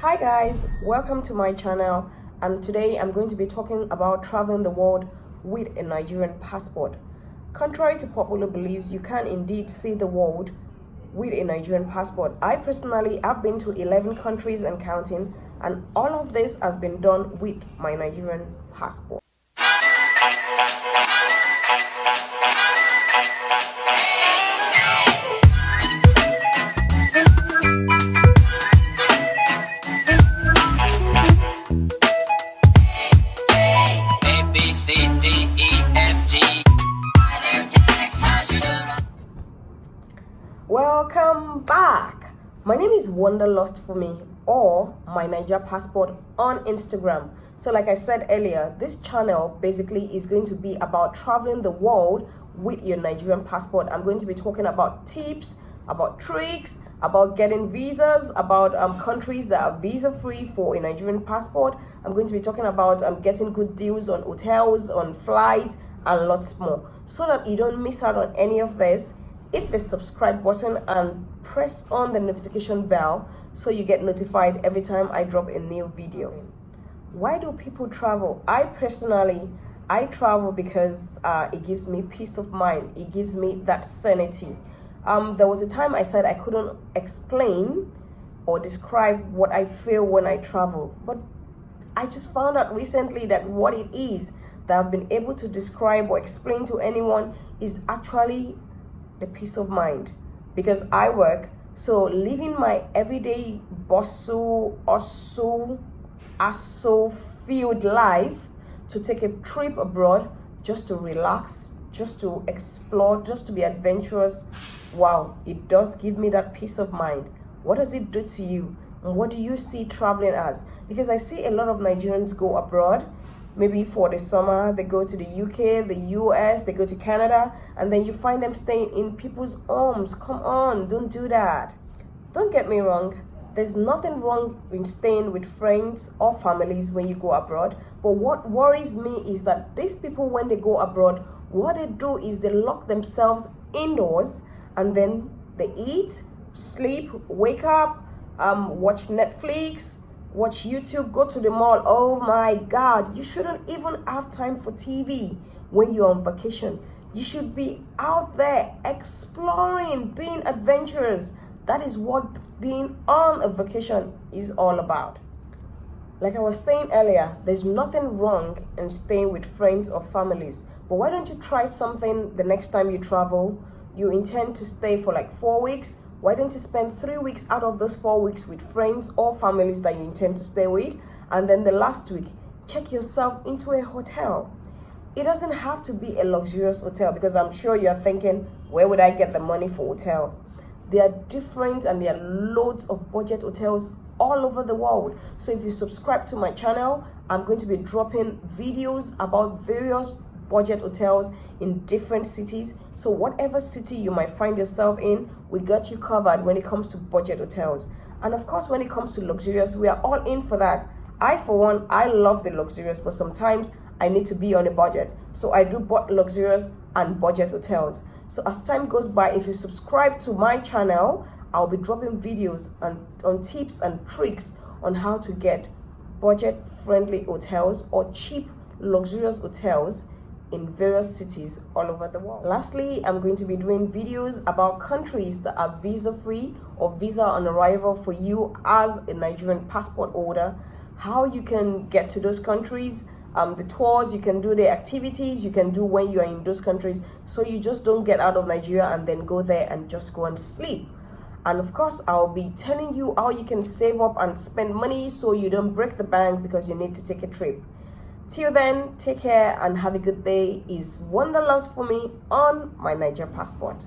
Hi guys, welcome to my channel, and today I'm going to be talking about traveling the world with a Nigerian passport. Contrary to popular beliefs, you can indeed see the world with a Nigerian passport. I personally have been to 11 countries and counting, and all of this has been done with my Nigerian passport. Welcome back. My name is Wanderlust Funmi, or My Naija Passport on Instagram. So like I said earlier, this channel basically is going to be about traveling the world with your Nigerian passport. I'm going to be talking about tips, about tricks, about getting visas, about countries that are visa free for a Nigerian passport. I'm going to be talking about getting good deals on hotels, on flights, and lots more. So that you don't miss out on any of this, hit the subscribe button and press on the notification bell so you get notified every time I drop a new video. Why do people travel? I travel because it gives me peace of mind. It gives me that sanity. There was a time I said I couldn't explain or describe what I feel when I travel, but I just found out recently that what it is that I've been able to describe or explain to anyone is actually the peace of mind, because I work. So living my everyday bustle, hustle filled life to take a trip abroad just to relax, just to explore, just to be adventurous, wow, it does give me that peace of mind. What does it do to you? And what do you see traveling as? Because I see a lot of Nigerians go abroad. Maybe for the summer, they go to the UK, the US, they go to Canada, and then you find them staying in people's homes. Come on, don't do that. Don't get me wrong. There's nothing wrong in staying with friends or families when you go abroad. But what worries me is that these people, when they go abroad, what they do is they lock themselves indoors and then they eat, sleep, wake up, watch Netflix, watch YouTube, go to the mall. Oh my God, you shouldn't even have time for TV when you're on vacation. You should be out there exploring, being adventurous. That is what being on a vacation is all about. Like I was saying earlier, there's nothing wrong in staying with friends or families. But why don't you try something the next time you travel? You intend to stay for like 4 weeks. Why don't you spend 3 weeks out of those 4 weeks with friends or families that you intend to stay with? And then the last week, check yourself into a hotel. It doesn't have to be a luxurious hotel, because I'm sure you're thinking, where would I get the money for hotel? They are different, and there are loads of budget hotels all over the world. So if you subscribe to my channel, I'm going to be dropping videos about various budget hotels in different cities. So whatever city you might find yourself in, we got you covered when it comes to budget hotels. And of course, when it comes to luxurious, we are all in for that. I, for one, I love the luxurious, but sometimes I need to be on a budget. So I do both luxurious and budget hotels. So as time goes by, if you subscribe to my channel, I'll be dropping videos on tips and tricks on how to get budget-friendly hotels or cheap, luxurious hotels in various cities all over the world. Lastly, I'm going to be doing videos about countries that are visa-free or visa on arrival for you as a Nigerian passport holder, how you can get to those countries, the tours you can do, the activities you can do when you are in those countries, so you just don't get out of Nigeria and then go there and just go and sleep. And of course, I'll be telling you how you can save up and spend money so you don't break the bank because you need to take a trip. Till then, take care and have a good day. Is Wanderlust Funmi on My Naija Passport.